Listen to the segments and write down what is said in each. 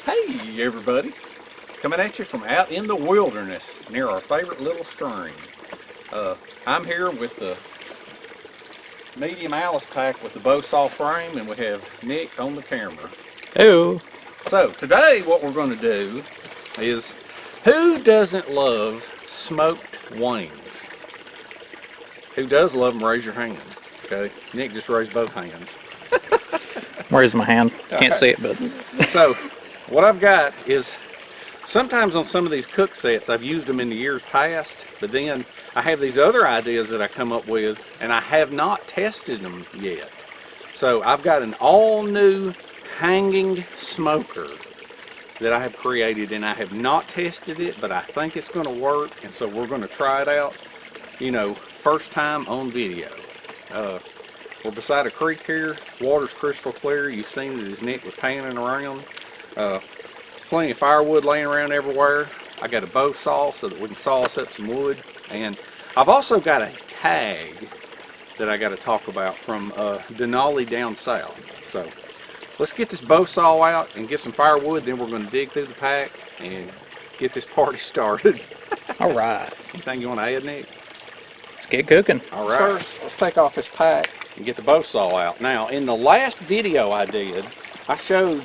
Hey everybody, coming at you from out in the wilderness near our favorite little stream. I'm here with the medium Alice pack with the bow saw frame, and we have Nick on the camera. Hello. So today what we're going to do is, who doesn't love smoked wings? Who does love them, raise your hand. Okay, Nick just raised both hands. Where's my hand? Can't see it, but So what I've got is, sometimes on some of these cook sets I've used them in the years past, but then I have these other ideas that I come up with and I have not tested them yet. So I've got an all new hanging smoker that I have created, and I have not tested it, but I think it's going to work, and so we're going to try it out, you know, first time on video. We're beside a creek here, water's crystal clear. You've seen it as Nick was panning around. There's plenty of firewood laying around everywhere. I got a bow saw so that we can saw us up some wood, and I've also got a tag that I got to talk about from Denali Down South. So let's get this bow saw out and get some firewood, then we're going to dig through the pack and get this party started. all right. Anything you want to add, Nick? Let's get cooking. All right. First, let's take off this pack and get the bow saw out. Now, in the last video I did, I showed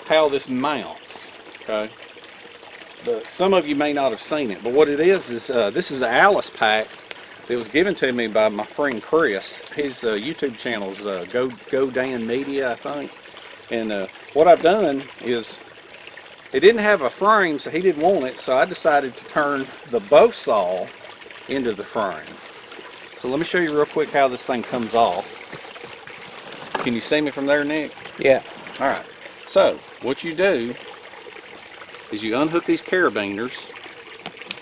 how this mounts, okay? But some of you may not have seen it, but what it is this is an Alice pack that was given to me by my friend Chris. His YouTube channel is Go Dan Media, I think. And what I've done is, it didn't have a frame, so he didn't want it, so I decided to turn the bow saw into the frame. So let me show you real quick how this thing comes off. Can you see me from there, Nick? Yeah. All right. So what you do is you unhook these carabiners,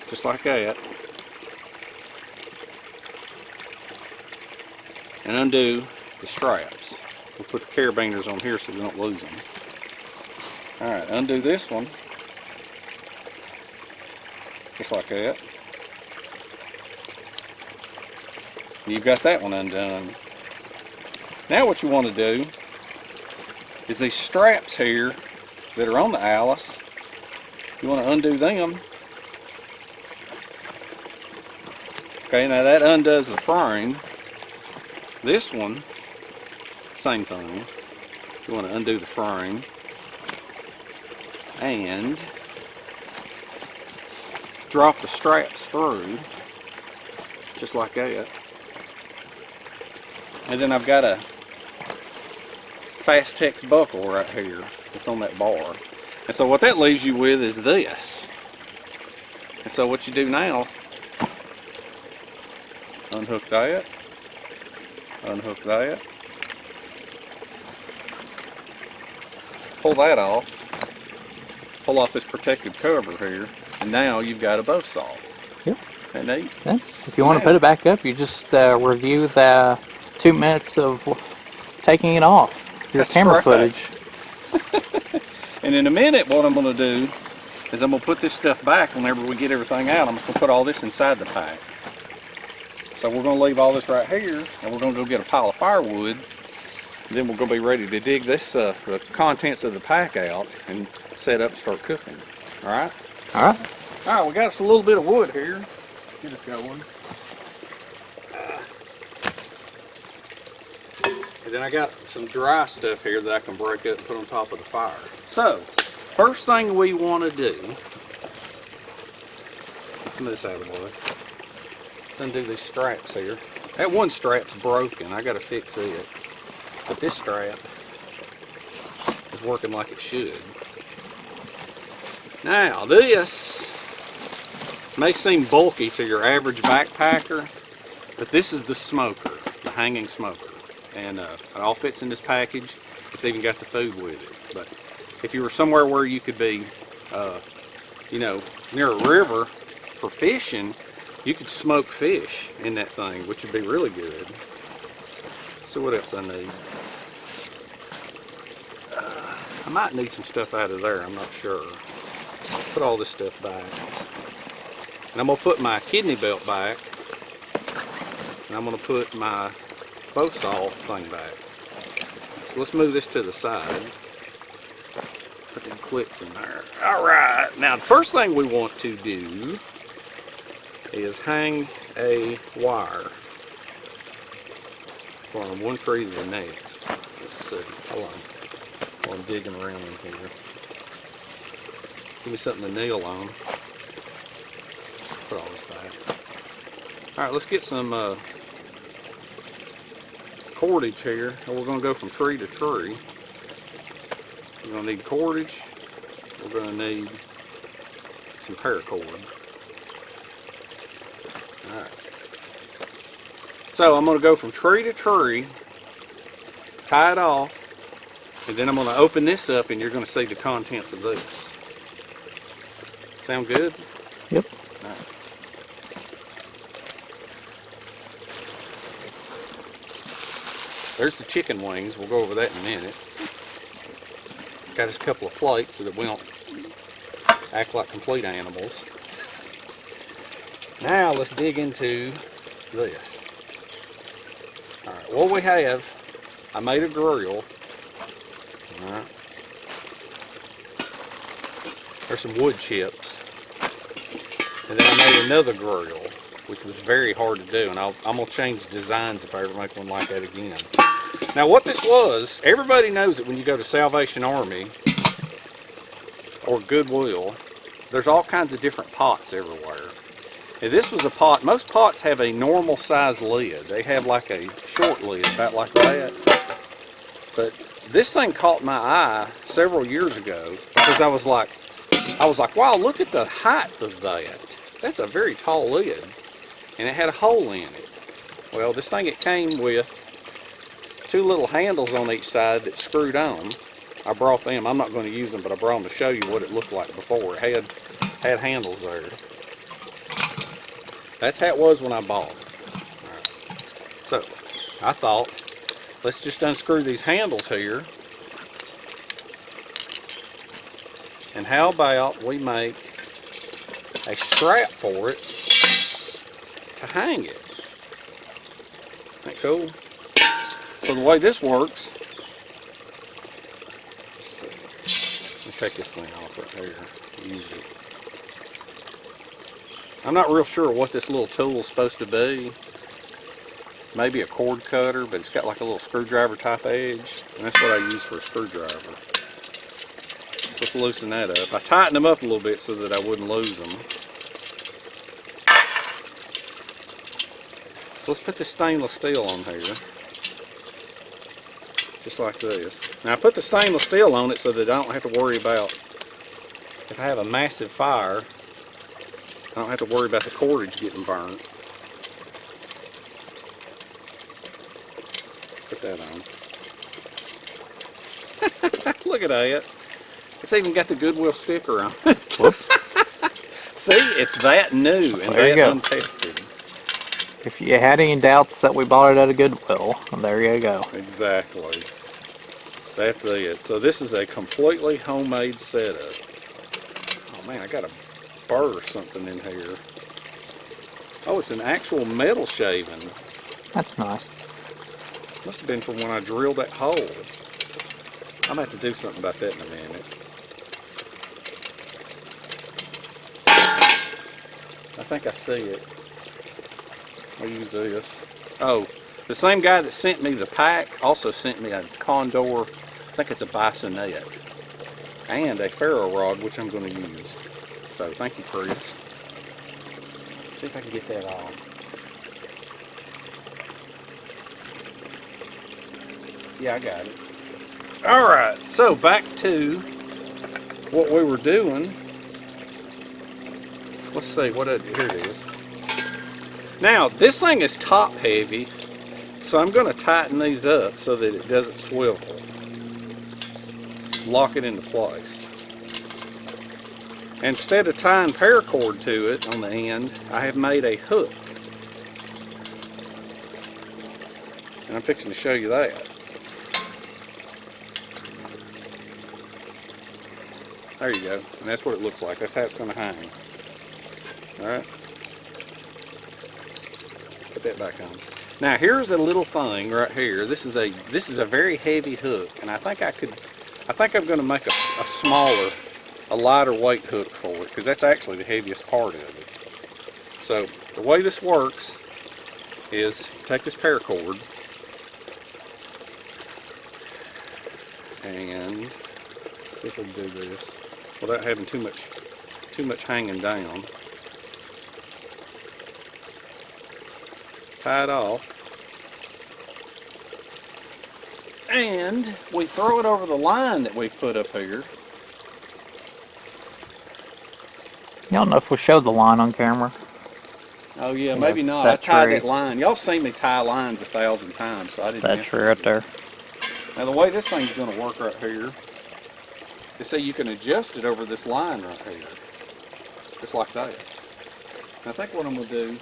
just like that, and undo the straps. We'll put the carabiners on here so we don't lose them. All right, undo this one, just like that. You've got that one undone. Now what you want to do is these straps here that are on the Alice, you want to undo them. Okay, now that undoes the frame. This one, same thing. You want to undo the frame and drop the straps through, just like that. And then I've got a Fast Tex buckle right here that's on that bar. And so what that leaves you with is this. And so what you do now, unhook that, unhook that, pull that off, pull off this protective cover here, and now you've got a bow saw. Yep. Isn't that neat? Yes. If you want to put it back up, you just review the 2 minutes of taking it off. Your That's camera right. footage. And in a minute, what I'm going to do is I'm going to put this stuff back whenever we get everything out. I'm just going to put all this inside the pack. So we're going to leave all this right here, and we're going to go get a pile of firewood. Then we're going to be ready to dig this the contents of the pack out and set up and start cooking. All right? All right. All right, we got us a little bit of wood here. Get us going. And then I got some dry stuff here that I can break up and put on top of the fire. So, first thing we want to do, get some of this out of the way. Let's undo these straps here. That one strap's broken. I got to fix it. But this strap is working like it should. Now, this may seem bulky to your average backpacker, but this is the smoker, the hanging smoker. And it all fits in this package. It's even got the food with it. But if you were somewhere where you could be, you know, near a river for fishing, you could smoke fish in that thing, which would be really good. Let's see what else I need. I might need some stuff out of there, I'm not sure. Put all this stuff back. And I'm going to put my kidney belt back. And I'm going to put my bow saw thing back. So let's move this to the side. Put them clips in there. All right, now the first thing we want to do is hang a wire from one tree to the next. Let's see, hold on, while I'm digging around in here. Give me something to kneel on. Put all this back. All right, let's get some cordage here, and we're going to go from tree to tree. We're going to need cordage. We're going to need some paracord. All right. So I'm going to go from tree to tree, tie it off, and then I'm going to open this up, and you're going to see the contents of this. Sound good? Yep. All right. There's the chicken wings. We'll go over that in a minute. Got us a couple of plates so that we don't act like complete animals. Now let's dig into this. All right, what we have, I made a grill. All right. There's some wood chips. And then I made another grill, which was very hard to do, and I'm going to change designs if I ever make one like that again. Now what this was, everybody knows that when you go to Salvation Army or Goodwill, there's all kinds of different pots everywhere. And this was a pot, most pots have a normal size lid. They have like a short lid, about like that. But this thing caught my eye several years ago because I was like, wow, look at the height of that. That's a very tall lid. And it had a hole in it. Well, this thing, it came with two little handles on each side that screwed on. I brought them. I'm not going to use them, but I brought them to show you what it looked like before. It had handles there. That's how it was when I bought it. All right. So, I thought, let's just unscrew these handles here. And how about we make a strap for it to hang it. Isn't that cool? So the way this works, let me take this thing off right here. Use it. I'm not real sure what this little tool is supposed to be. Maybe a cord cutter, but it's got like a little screwdriver type edge, and that's what I use for a screwdriver. So let's loosen that up. I tightened them up a little bit so that I wouldn't lose them. So let's put this stainless steel on here. Just like this. Now I put the stainless steel on it so that I don't have to worry about, if I have a massive fire, I don't have to worry about the cordage getting burnt. Put that on. Look at that. It's even got the Goodwill sticker on it. Whoops. See, it's that new and There you that go. untested. If you had any doubts that we bought it at a Goodwill, there you go. Exactly. That's it. So this is a completely homemade setup. Oh man, I got a burr or something in here. Oh, it's an actual metal shaving. That's nice. Must have been from when I drilled that hole. I'm going to have to do something about that in a minute. I think I see it. I'll use this. Oh, the same guy that sent me the pack also sent me a Condor, I think it's a bassinet, and a ferro rod, which I'm going to use. So thank you, Chris. See if I can get that off. Yeah, I got it. All right, so back to what we were doing. Let's see, here it is. Now, this thing is top heavy, so I'm going to tighten these up so that it doesn't swivel. Lock it into place. Instead of tying paracord to it on the end, I have made a hook. And I'm fixing to show you that. There you go. And that's what it looks like. That's how it's going to hang. Alright. Put that back on. Now here's a little thing right here. This is a very heavy hook, and I think I'm going to make a smaller a lighter weight hook for it, because that's actually the heaviest part of it. So the way this works is you take this paracord and let's see if we can do this without having too much hanging down. Tie it off, and we throw it over the line that we put up here. I don't know if we showed the line on camera. Oh yeah, maybe not. I That tied tree. that line. Y'all seen me tie lines 1,000 times, so I didn't. That tree right there. Now the way this thing's going to work right here is, see, you can adjust it over this line right here, just like that. And I think what I'm going to do,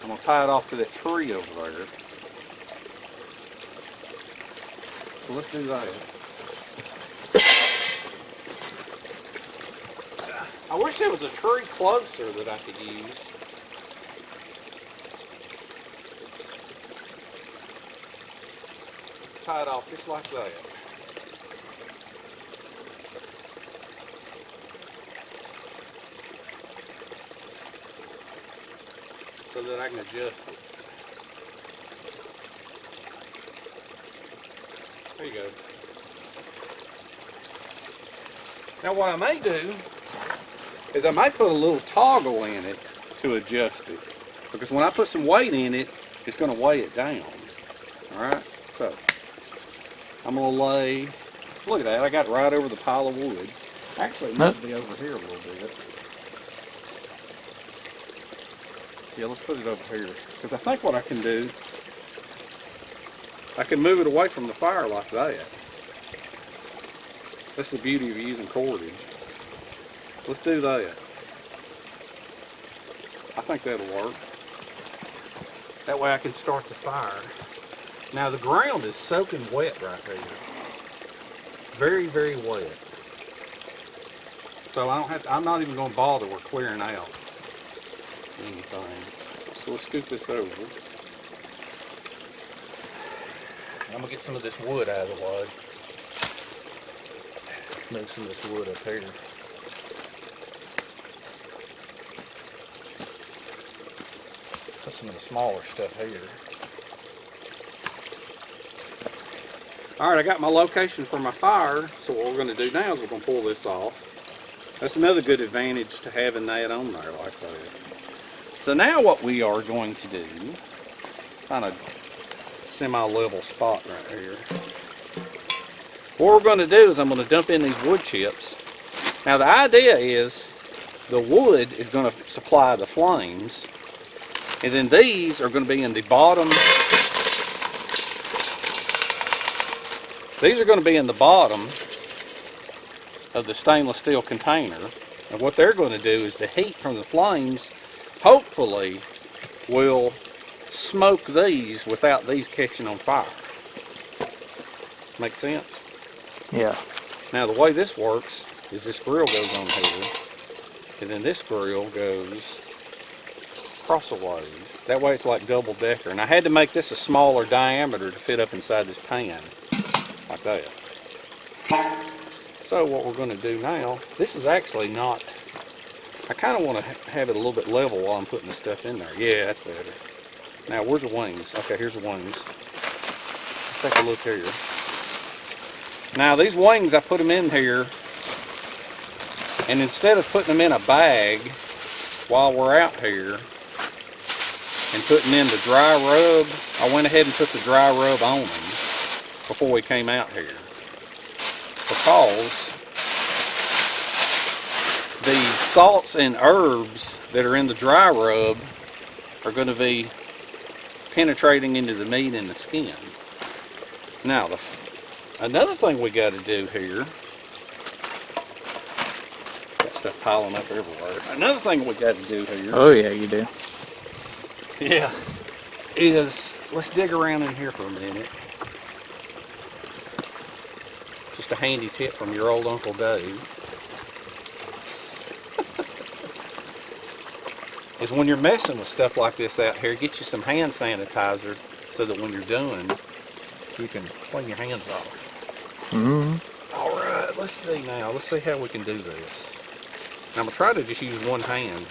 I'm going to tie it off to that tree over there. So let's do that. I wish there was a tree closer that I could use. Tie it off just like that. So that I can adjust it. There you go. Now what I may do is I might put a little toggle in it to adjust it, because when I put some weight in it, it's going to weigh it down. Alright, so I'm going to lay, look at that, I got it right over the pile of wood. Actually, it might be over here a little bit. Yeah, let's put it over here, because I think what I can do, I can move it away from the fire like that. That's the beauty of using cordage. Let's do that. I think that'll work. That way I can start the fire. Now the ground is soaking wet right here. Very, very wet. So I don't have to, I'm not even going to bother with clearing out anything. So let's scoop this over. I'm going to get some of this wood out of the way. Let's move some of this wood up here. Put some of the smaller stuff here. Alright, I got my location for my fire, so what we're going to do now is we're going to pull this off. That's another good advantage to having that on there like that. So now what we are going to do, find a semi-level spot right here. What we're going to do is I'm going to dump in these wood chips. Now the idea is the wood is going to supply the flames, and then these are going to be in the bottom. These are going to be in the bottom of the stainless steel container, and what they're going to do is the heat from the flames hopefully will smoke these without these catching on fire. Make sense? Yeah. Now the way this works is this grill goes on here, and then this grill goes crossways. That way it's like double decker, and I had to make this a smaller diameter to fit up inside this pan, like that. So what we're going to do now, this is actually not, I kind of want to have it a little bit level while I'm putting the stuff in there. Yeah, that's better. Now where's the wings? Okay, here's the wings. Let's take a look here. Now these wings, I put them in here, and instead of putting them in a bag while we're out here and putting in the dry rub, I went ahead and put the dry rub on them before we came out here, because the salts and herbs that are in the dry rub are going to be penetrating into the meat and the skin. Now another thing we got to do here, got stuff piling up everywhere. Another thing we got to do here, Oh yeah, you do. yeah, is let's dig around in here for a minute. Just a handy tip from your old Uncle Dave. Is when you're messing with stuff like this out here, get you some hand sanitizer so that when you're done, you can clean your hands off. Mm-hmm. All right, let's see now. Let's see how we can do this. And I'm going to try to just use one hand.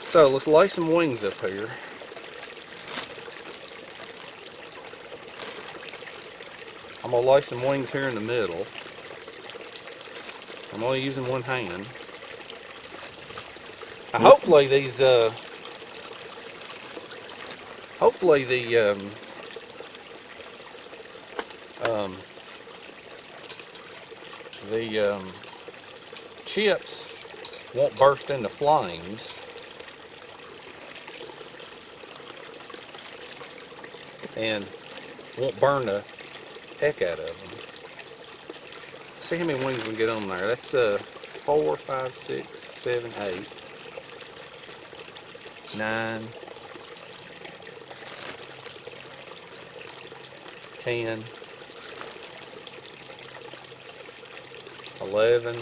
So let's lay some wings up here. I'm going to lay some wings here in the middle. I'm only using one hand. Now, hopefully these, hopefully the chips won't burst into flames. And won't burn the heck out of them. Let's see how many wings we can get on there. That's 4, 5, 6, 7, 8, 9, 10, 11,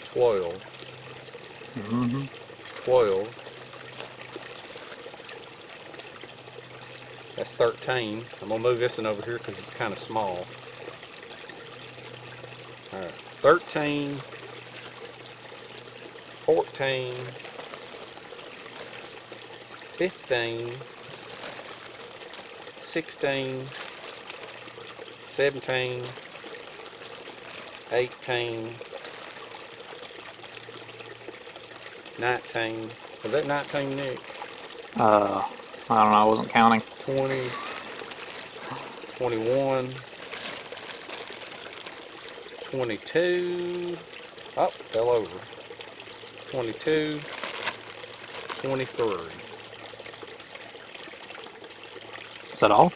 12, 12. That's 13. I'm going to move this one over here because it's kind of small. Alright, 13, 14, 15, 16, 17, 18, 19. Was that 19, Nick? I don't know, I wasn't counting. 20, 21, 22, oh, fell over, 22, 23. Is that all?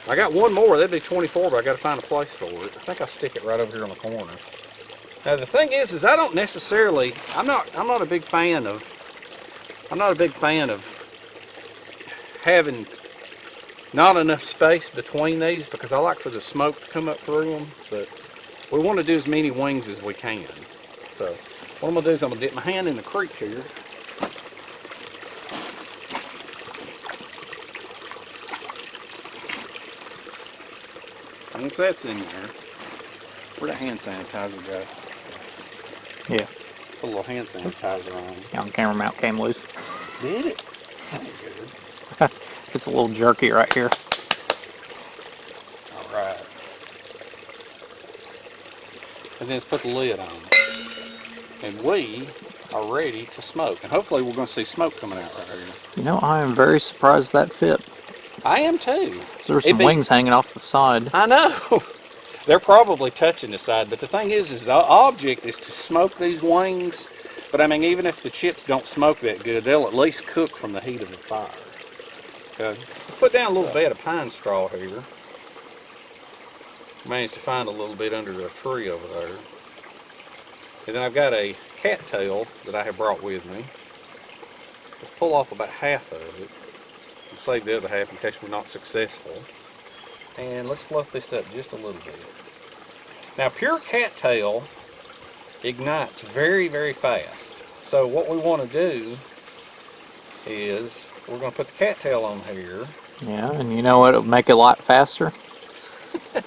I got one more, that'd be 24, but I gotta find a place for it. I think I'll stick it right over here on the corner. Now the thing is I don't necessarily, I'm not a big fan of having not enough space between these because I like for the smoke to come up through them, but we want to do as many wings as we can. So what I'm going to do is I'm going to dip my hand in the creek here. Once that's in there, where'd the hand sanitizer go? Yeah. Put a little hand sanitizer on. Yeah, the camera mount came loose. Did it? That ain't good. It's a little jerky right here. Alright. And then let's put the lid on. And we are ready to smoke. And hopefully we're going to see smoke coming out right here. You know, I am very surprised that fit. I am too. There's some wings hanging off the side. I know. They're probably touching the side, but the thing is the object is to smoke these wings. But I mean, even if the chips don't smoke that good, they'll at least cook from the heat of the fire. Okay. Let's put down a little bed of pine straw here. Managed to find a little bit under the tree over there. And then I've got a cattail that I have brought with me. Let's pull off about half of it and save the other half in case we're not successful. And let's fluff this up just a little bit. Now, pure cattail ignites very, very fast. So what we want to do is we're going to put the cattail on here. Yeah, and you know what would make it a lot faster?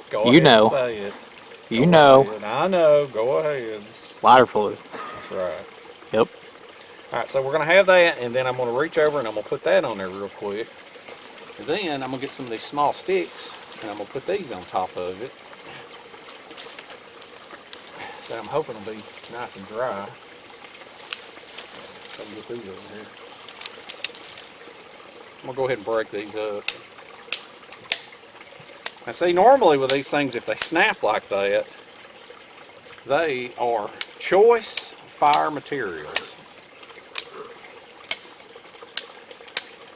Go you ahead know. and say it. You know. Ahead. I know. Go ahead. Lighter fluid. That's right. Yep. All right, so we're going to have that, and then I'm going to reach over and I'm going to put that on there real quick. And then I'm going to get some of these small sticks, and I'm going to put these on top of it. So I'm hoping it'll be nice and dry. So I'll get these over here. I'm going to go ahead and break these up. Now see, normally with these things, if they snap like that, they are choice fire materials.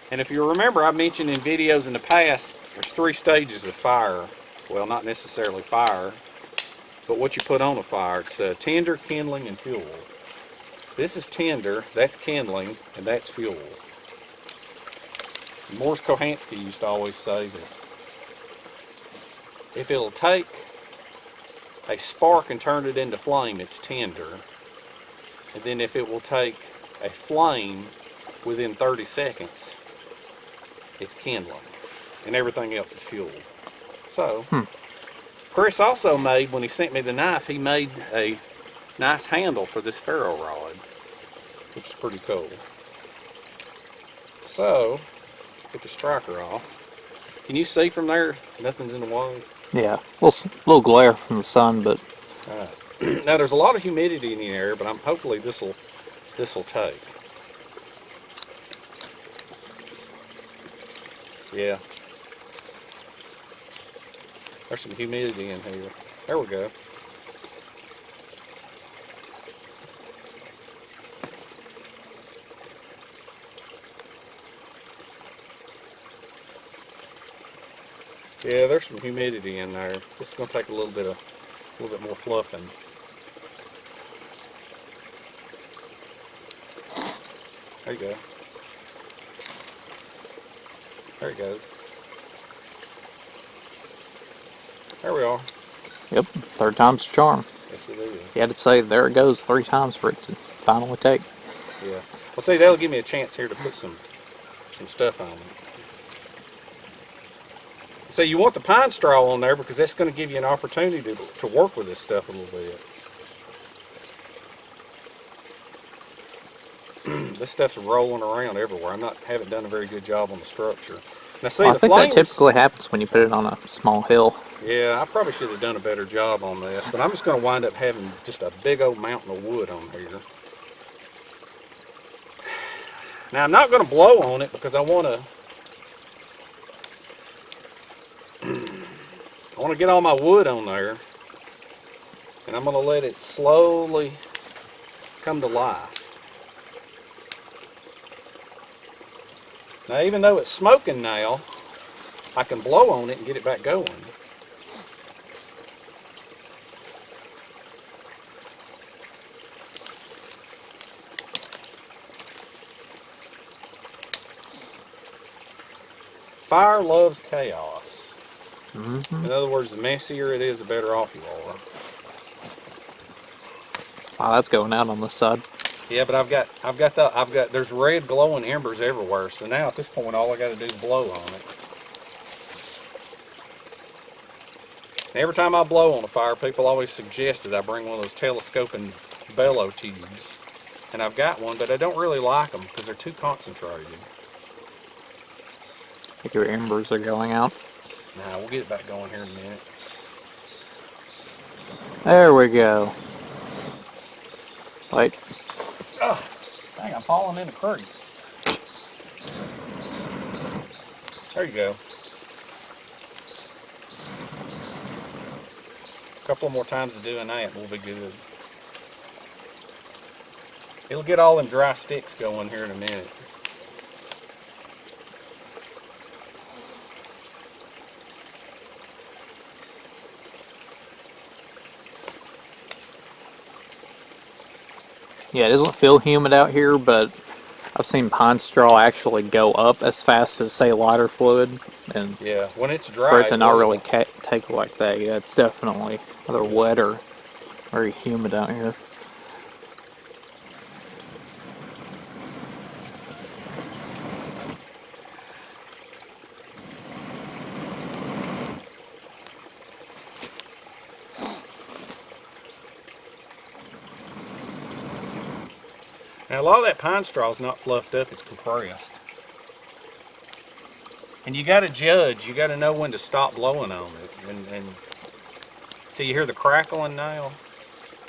And if you remember, I mentioned in videos in the past, there's 3 stages of fire. Well, not necessarily fire, but what you put on a fire. It's tinder, kindling, and fuel. This is tinder, that's kindling, and that's fuel. Morris Kohansky used to always say that if it'll take a spark and turn it into flame, it's tinder. And then if it will take a flame within 30 seconds, it's kindling. and everything else is fuel. So, Chris also made, when he sent me the knife, he made a nice handle for this ferro rod, which is pretty cool. So, get the striker off. Can you see from there? Nothing's in the way. Yeah, little glare from the sun, but Now there's a lot of humidity in the air, but hopefully this will take. Yeah. There's some humidity in here. There we go. Yeah, there's some humidity in there. This is going to take a little bit more fluffing. There you go. There it goes. There we are. yep, third time's a charm. Yes, it is. You had to say, there it goes 3 times for it to finally take. Yeah. Well, see, that'll give me a chance here to put some stuff on it. So you want the pine straw on there because that's going to give you an opportunity to work with this stuff a little bit. This stuff's rolling around everywhere. Haven't done a very good job on the structure. Now see, Well, I the think flames, that typically happens when you put it on a small hill. yeah, I probably should have done a better job on this, but I'm just going to wind up having just a big old mountain of wood on here. Now I'm not going to blow on it because I want to get all my wood on there, and I'm going to let it slowly come to life. Now, even though it's smoking now, I can blow on it and get it back going. Fire loves chaos. In other words, the messier it is, the better off you are. Wow, that's going out on this side. Yeah, but there's red glowing embers everywhere. So now at this point, all I got to do is blow on it. And every time I blow on a fire, people always suggest that I bring one of those telescoping bellow tubes. And I've got one, but I don't really like them because they're too concentrated. I think your embers are going out. Now, we'll get it back going here in a minute. There we go. Wait. Oh, dang, I'm falling in the creek. There you go. A couple more times of doing that, we'll be good. It'll get all them dry sticks going here in a minute. Yeah, it doesn't feel humid out here, but I've seen pine straw actually go up as fast as, say, lighter fluid. And yeah, when it's dry, for it to not really take like that, yeah, it's definitely either wet or very humid out here. Now, a lot of that pine straw is not fluffed up, it's compressed. And you got to judge, you got to know when to stop blowing on it. And see, you hear the crackling now?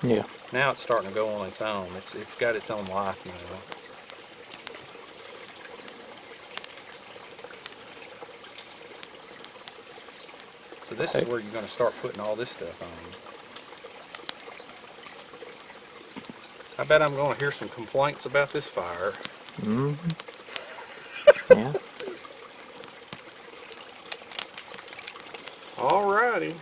Yeah. Now it's starting to go on its own. It's got its own life now. So this is where you're going to start putting all this stuff on. I bet I'm going to hear some complaints about this fire. Yeah. Alrighty.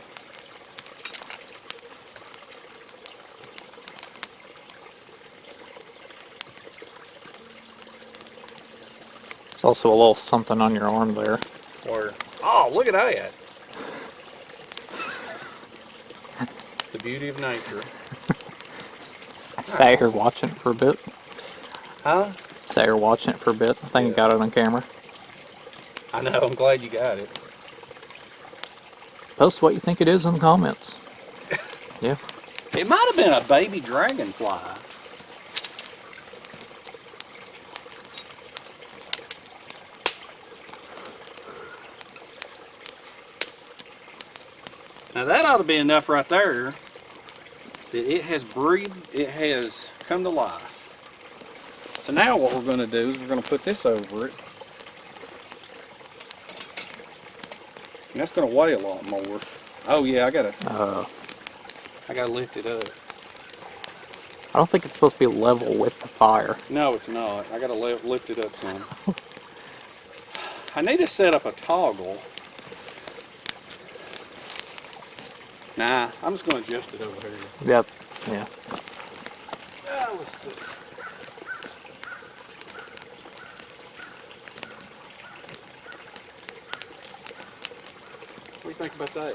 There's also a little something on your arm there. Where? Oh, look at that. The beauty of nature. Sat here watching it for a bit. Huh? Sat here watching it for a bit. I think you got it on camera. I know, I'm glad you got it. Post what you think it is in the comments. Yeah. It might have been a baby dragonfly. Now that ought to be enough right there that it has breathed, it has come to life. So now what we're going to do is we're going to put this over it. And that's going to weigh a lot more. Oh yeah, I gotta lift it up. I don't think it's supposed to be level with the fire. No, it's not. I gotta lift it up some. I need to set up a toggle. Nah, I'm just going to adjust it over here. Yep. Yeah. Let's see. What do you think about that?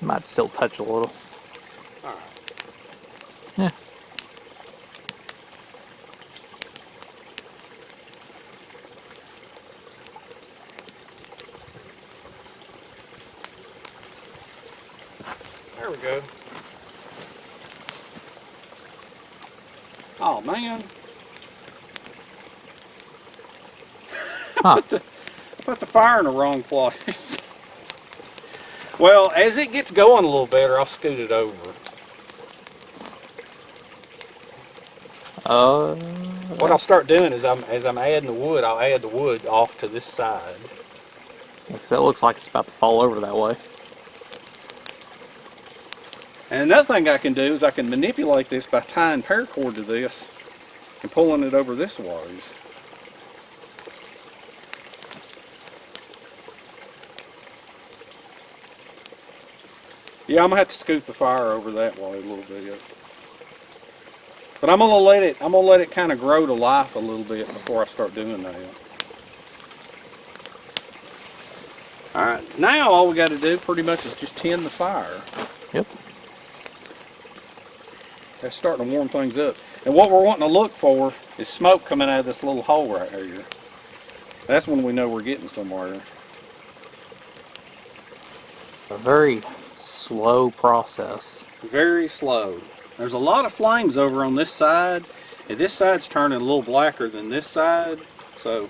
Might still touch a little. All right. Yeah. There we go. Oh man. Huh. I put the fire in the wrong place. Well, as it gets going a little better, I'll scoot it over. What I'll start doing is as I'm adding the wood, I'll add the wood off to this side. Because it looks like it's about to fall over that way. And another thing I can do is I can manipulate this by tying paracord to this and pulling it over this ways. Yeah, I'm gonna have to scoot the fire over that way a little bit. But I'm gonna let it kind of grow to life a little bit before I start doing that. All right, now all we got to do pretty much is just tend the fire. Yep. That's starting to warm things up. And what we're wanting to look for is smoke coming out of this little hole right here. That's when we know we're getting somewhere. A very slow process. Very slow. There's a lot of flames over on this side, and this side's turning a little blacker than this side. So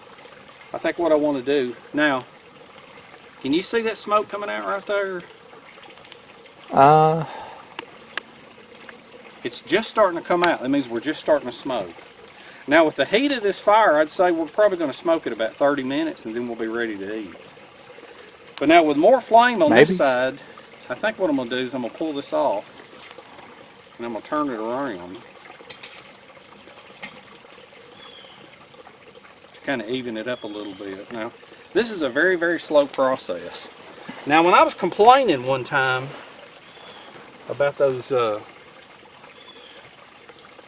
I think what I want to do now, can you see that smoke coming out right there? It's just starting to come out. That means we're just starting to smoke. Now with the heat of this fire, I'd say we're probably going to smoke it about 30 minutes and then we'll be ready to eat. But now with more flame on this side, I think what I'm going to do is I'm going to pull this off and I'm going to turn it around to kind of even it up a little bit. Now this is a very, very slow process. Now when I was complaining one time about those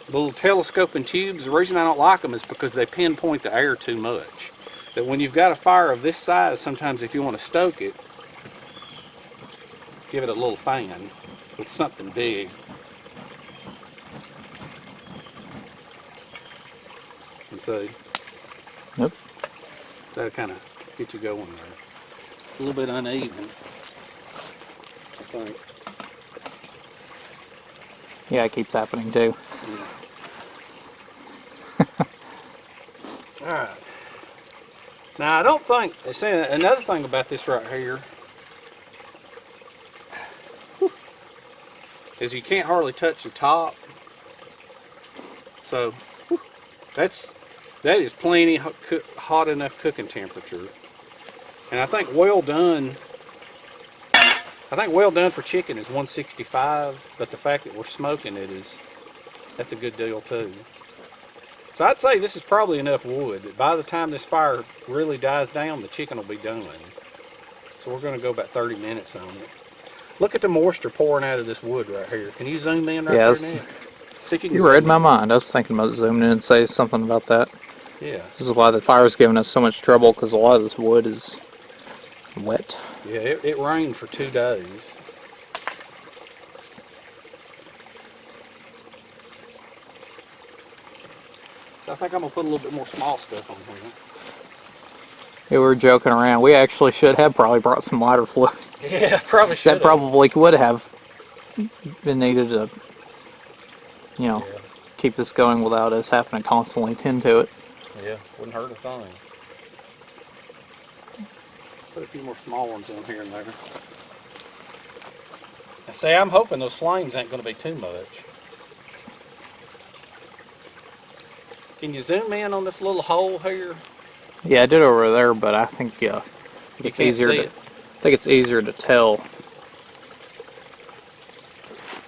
little telescoping tubes, the reason I don't like them is because they pinpoint the air too much. That when you've got a fire of this size, sometimes if you want to stoke it, give it a little fan with something big. And see? Yep. That'll kind of get you going there. It's a little bit uneven, I think. Yeah, it keeps happening too. Yeah. Alright. Now I don't think, see, another thing about this right here is you can't hardly touch the top. So that is plenty hot enough cooking temperature. And I think well done for chicken is 165, but the fact that we're smoking it that's a good deal too. So I'd say this is probably enough wood. By the time this fire really dies down, the chicken will be done. So we're going to go about 30 minutes on it. Look at the moisture pouring out of this wood right here. Can you zoom in right there, Nick? See if you can You read my mind. I was thinking about zooming in and say something about that. Yeah. This is why the fire's giving us so much trouble, because a lot of this wood is wet. Yeah, it rained for 2 days. So I think I'm going to put a little bit more small stuff on We were joking around. We actually should have probably brought some lighter fluid. Yeah, probably should. That probably would have been needed to, you know, Yeah. keep this going without us having to constantly tend to it. Yeah, wouldn't hurt a thing. Put a few more small ones in here and there. Now, see, I'm hoping those flames ain't going to be too much. Can you zoom in on this little hole here? Yeah, I did over there, but I think You it's can't easier see to. it. I think it's easier to tell.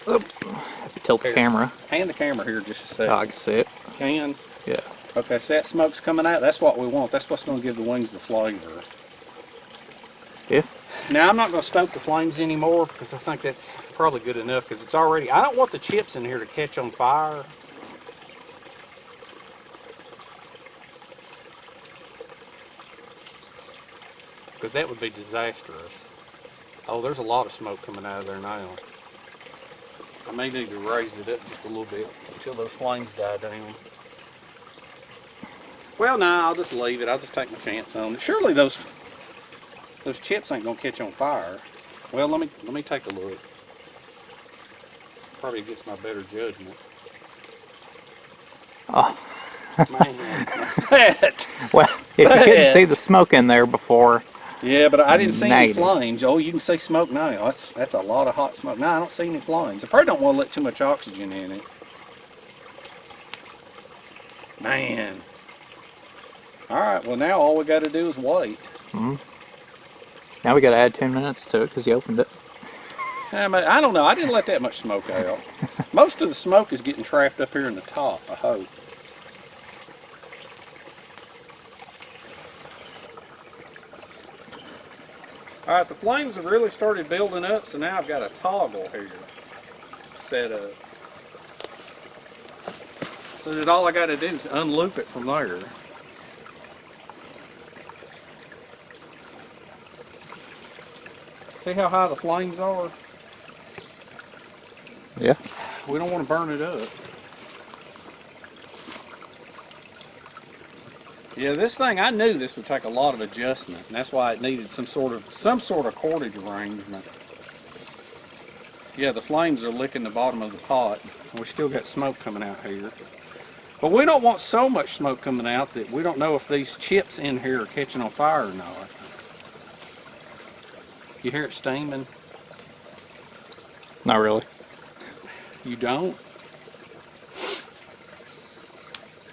Oop. Tilt the Here. camera. Hand the camera here just a second. Oh, I can see it. Can? Yeah. Okay, so that smoke's coming out. That's what we want. That's what's going to give the wings the flavor. Yeah. Now, I'm not going to stoke the flames anymore because I think that's probably good enough because it's already... I don't want the chips in here to catch on fire. Because that would be disastrous. Oh, there's a lot of smoke coming out of there now. I may need to raise it up just a little bit until those flames die down. Well, no, I'll just leave it. I'll just take my chance on it. Surely those chips ain't gonna catch on fire. Well, let me take a look. This probably gets my better judgment. Oh. Man, that. Well, if you couldn't see the smoke in there before. Yeah, but I didn't see any Negative. flames. Oh, you can see smoke now. That's a lot of hot smoke. No, I don't see any flames. I probably don't want to let too much oxygen in it. Man. All right, well now all we got to do is wait. Mm-hmm. Now we got to add 10 minutes to it because you opened it. I don't know. I didn't let that much smoke out. Most of the smoke is getting trapped up here in the top, I hope. All right, the flames have really started building up, so now I've got a toggle here set up. So that all I got to do is unloop it from there. See how high the flames are? Yeah. We don't want to burn it up. Yeah, this thing, I knew this would take a lot of adjustment, and that's why it needed some sort of cordage arrangement. Yeah, the flames are licking the bottom of the pot. We still got smoke coming out here. But we don't want so much smoke coming out that we don't know if these chips in here are catching on fire or not. You hear it steaming? Not really. You don't?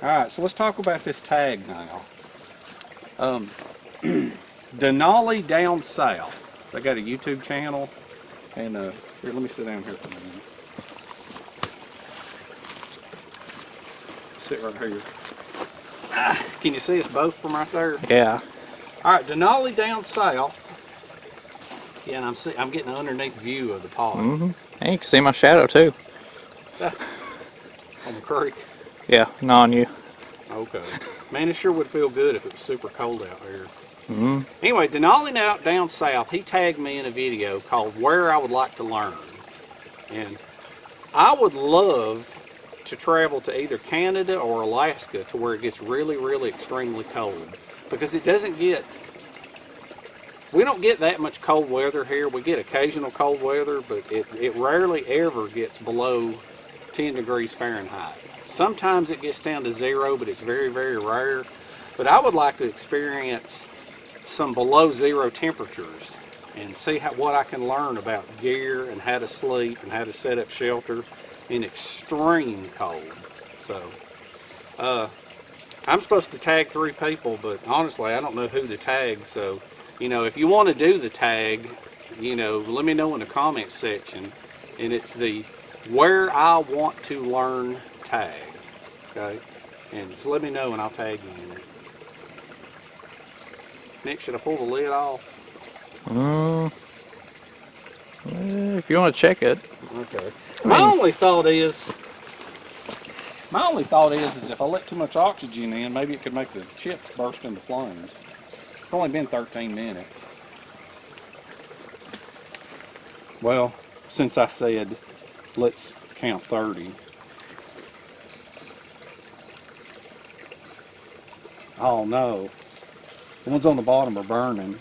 Alright, so let's talk about this tag now. Denali Down South. They got a YouTube channel. And here, let me sit down here for a minute. Sit right here. Can you see us both from right there? Yeah. Alright, Denali Down South. Yeah, and I'm getting an underneath view of the pond. Mm-hmm. And you can see my shadow too. On the creek. Yeah, not on you. Okay. Man, it sure would feel good if it was super cold out here. Mm-hmm. Anyway, Denali Down South, he tagged me in a video called Where I Would Like to Learn. And I would love to travel to either Canada or Alaska to where it gets really, really extremely cold. Because it doesn't get... We don't get that much cold weather here. We get occasional cold weather, but it rarely ever gets below 10 degrees Fahrenheit. Sometimes it gets down to 0, but it's very, very rare. But I would like to experience some below 0 temperatures and see what I can learn about gear and how to sleep and how to set up shelter in extreme cold. So, I'm supposed to tag 3 people, but honestly, I don't know who to tag. So, you know, if you want to do the tag, you know, let me know in the comments section. And it's the Where I Want to Learn tag. Okay? And just let me know and I'll tag you in it. Nick, should I pull the lid off? If you want to check it. Okay. My only thought is if I let too much oxygen in, maybe it could make the chips burst into flames. It's only been 13 minutes. Well, since I said let's count 30. Oh no. The ones on the bottom are burning,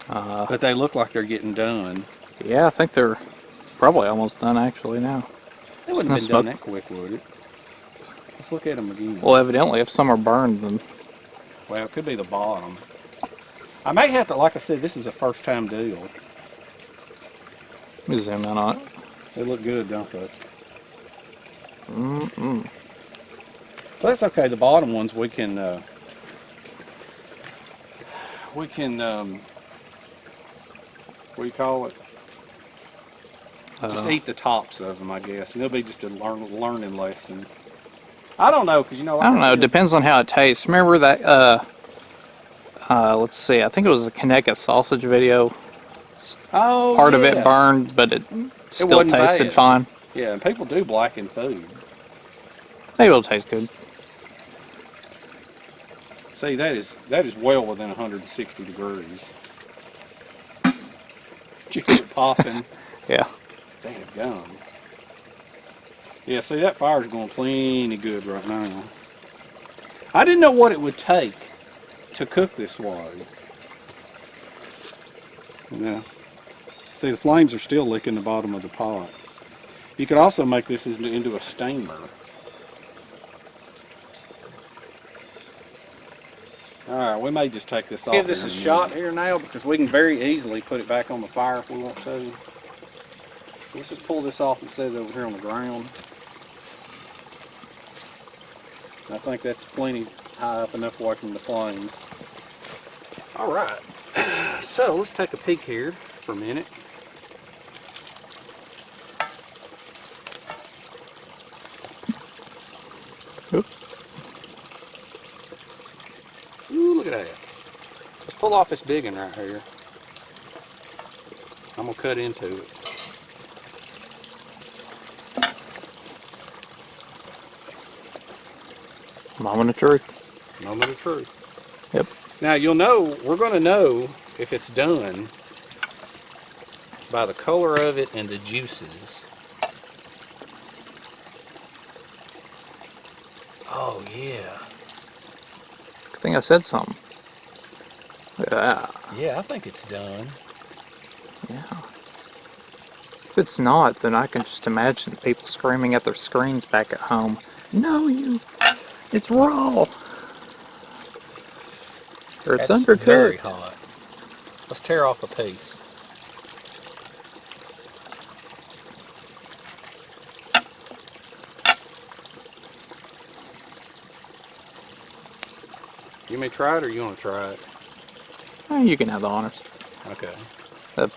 Uh, but they look like they're getting done. yeah, I think they're probably almost done actually now. They wouldn't No have been done smoke. that quick, would it? Let's look at them again. Well, evidently, if some are burned, then Well, it could be the bottom. I may have to, like I said, this is a first time deal. let me zoom in on it. They look good, don't they? Mm-mm. But that's okay. The bottom ones we can what do you call it? Just eat the tops of them, I guess. And it'll be just a learning lesson. I don't know, because like I don't know. It said, depends on how it tastes. Remember that? Let's see. I think it was the Kaneka sausage video. oh, Part of yeah. it burned, but it still wasn't tasted bad. fine. Yeah, and people do blacken food. Maybe it'll taste good. See, that is well within 160 degrees. Chicken popping. Yeah. Damn gum. Yeah, see, that fire's going plenty good right now. I didn't know what it would take to cook this way. Yeah. See, the flames are still licking the bottom of the pot. You could also make this into a steamer. Alright, we may just take this off. Give this a shot here now because we can very easily put it back on the fire if we want to. Let's just pull this off and set it over here on the ground. I think that's plenty high up enough away from the flames. Alright, so let's take a peek here for a minute. Oop. Ooh, look at that. Let's pull off this big one right here. I'm going to cut into it. Moment of truth. Moment of truth. Yep. Now you'll know, we're going to know if it's done by the color of it and the juices. Oh yeah. I think I said something. Yeah. Yeah, I think it's done. Yeah. If it's not, then I can just imagine people screaming at their screens back at home. No, it's raw. Or it's That's undercooked. very hot. Let's tear off a piece. You may try it or you want to try it? You can have the honors. Okay.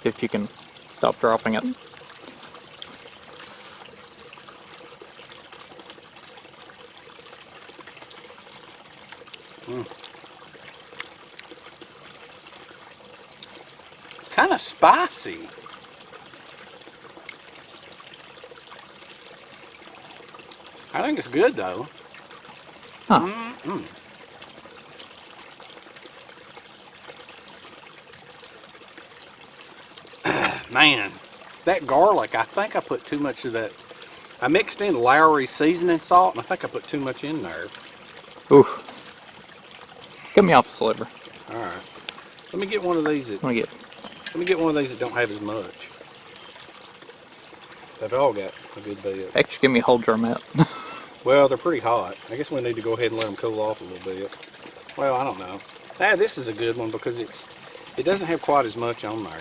If you can stop dropping it. It's kind of spicy. I think it's good though. Huh. Mm-mm. Man, that garlic, I think I put too much of that. I mixed in Lowry seasoning salt, and I think I put too much in there. Ooh. Get me off a sliver. All right, let me get one of these. Let me get one of these that don't have as much. They've all got a good bit. Actually, give me a whole drumette. Well, they're pretty hot. I guess we need to go ahead and let them cool off a little bit. Well, I don't know. This is a good one because it doesn't have quite as much on there.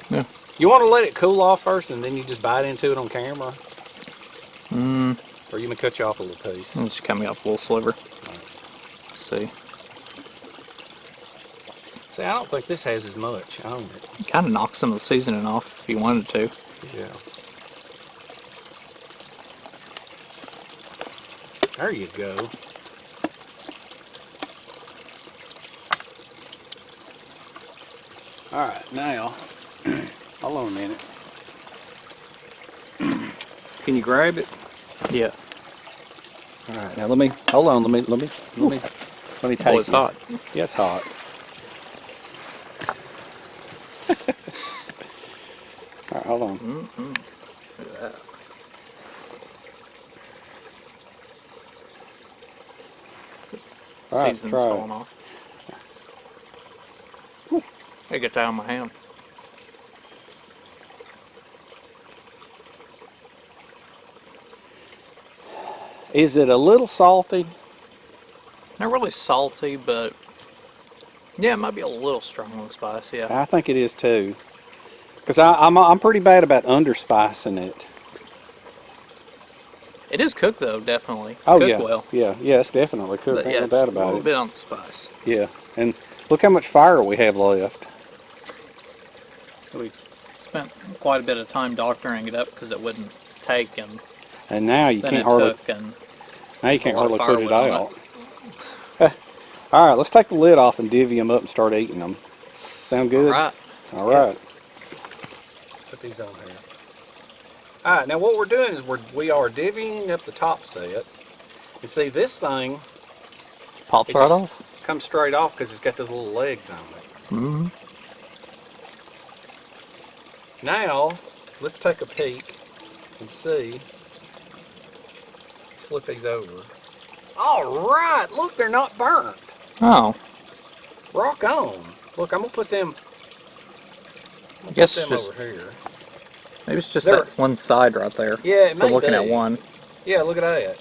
Yeah. You want to let it cool off first and then you just bite into it on camera? Or you may cut you off a little piece. Just cut me off a little sliver. Right. Let's see. See, I don't think this has as much on it. Kind of knock some of the seasoning off if you wanted to. Yeah. There you go. All right, now, hold on a minute. Can you grab it? Yeah. All right, now let me hold on. Let me take Oh, it's it. hot. Yeah, it's hot. All right, hold on. Look at that. All right, Season's try it. falling off. I get that on my hand. Is it a little salty? Not really salty, but yeah, it might be a little strong on the spice. Yeah. I think it is too. Because I'm pretty bad about underspicing it. It is cooked though, definitely. It's Oh cooked yeah, well. yeah, it's definitely cooked. But Ain't yeah, no just doubt a about little it. bit on the spice. Yeah, and look how much fire we have left. We spent quite a bit of time doctoring it up because it wouldn't take, and And now you then can't it hardly took, and now you there's a can't lot of hardly put it firewood on out. All right, let's take the lid off and divvy them up and start eating them. Sound good? All right. All Yeah. right. Let's put these on here. All right, now what we're doing is we are divvying up the top set. And see, this thing Pops it right just off. comes straight off because it's got those little legs on it. Mm-hmm. Now, let's take a peek and see. Let's flip these over. All right, look, they're not burnt. Oh, Rock on. Look, I'm gonna put them. I guess Put them just over here. maybe it's just They're- that one side right there. Yeah, it So may looking be. at one. Yeah, look at that.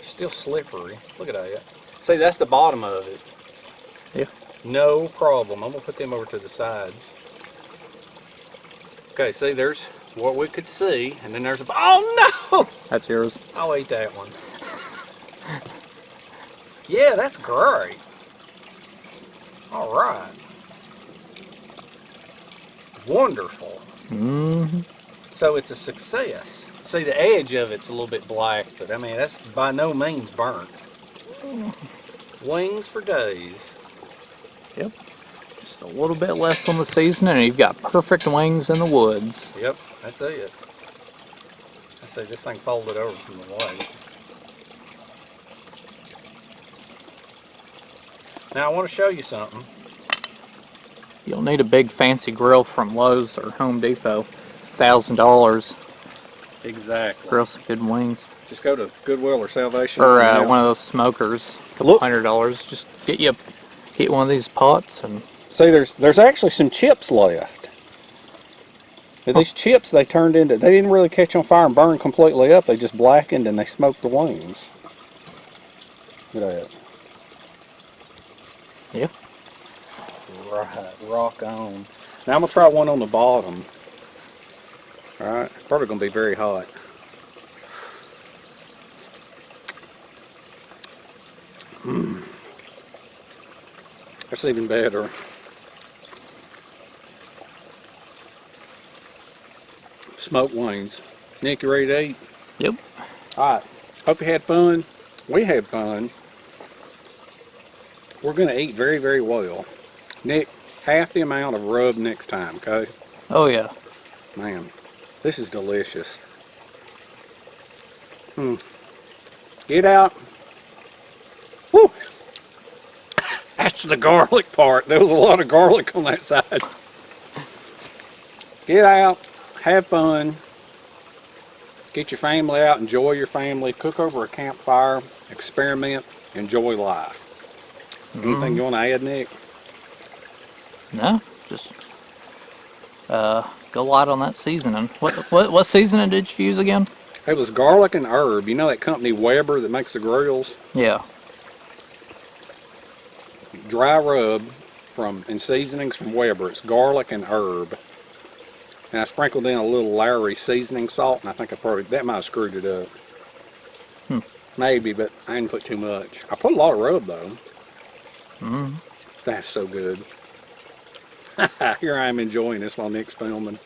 Still slippery. Look at that. See, that's the bottom of it. Yeah. No problem. I'm gonna put them over to the sides. Okay, see, there's what we could see, and then there's a. Oh no! That's yours. I'll eat that one. Yeah, that's great. All right. Wonderful. Mm-hmm. So it's a success. See, the edge of it's a little bit black, but I mean, that's by no means burnt. Wings for days. Yep. Just a little bit less on the seasoning, and you've got perfect wings in the woods. Yep, that's it. I see this thing folded over from the white. Now I want to show you something. You'll need a big fancy grill from Lowe's or Home Depot. $1,000. Exactly. Grill some good wings. Just go to Goodwill or Salvation. Or Army. one of those smokers. Look. $100. Just get one of these pots and. See, there's actually some chips left. Now, these chips they didn't really catch on fire and burn completely up. They just blackened and they smoked the wings. Look at that. Yeah. Right, rock on. Now I'm gonna try one on the bottom. All right, it's probably gonna be very hot. That's even better. Smoked wings. Nick, you ready to eat? Yep. All right. Hope you had fun. We had fun. We're gonna eat very, very well. Nick, half the amount of rub next time, okay? Oh yeah. Man, this is delicious. Get out. Woo! That's the garlic part. There was a lot of garlic on that side. Get out, have fun, get your family out, enjoy your family, cook over a campfire, experiment, enjoy life. Anything you want to add, Nick? No, just go light on that seasoning. What seasoning did you use again? It was garlic and herb. You know that company Weber that makes the grills? Yeah. Dry rub and seasonings from Weber. It's garlic and herb. And I sprinkled in a little Lowry seasoning salt, and I think that might have screwed it up. Maybe, but I didn't put too much. I put a lot of rub though. That's so good. Here I am enjoying this while Nick's filming.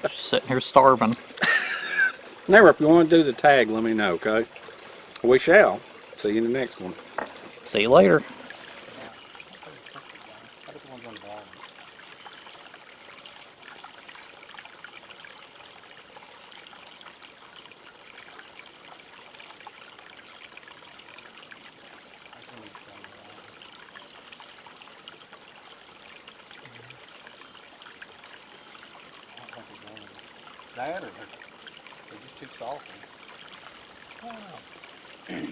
Just sitting here starving. Never, if you want to do the tag, let me know, okay? We shall. See you in the next one. See you later. That or they're just too salty. I don't know.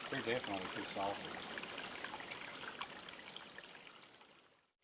They're definitely too salty.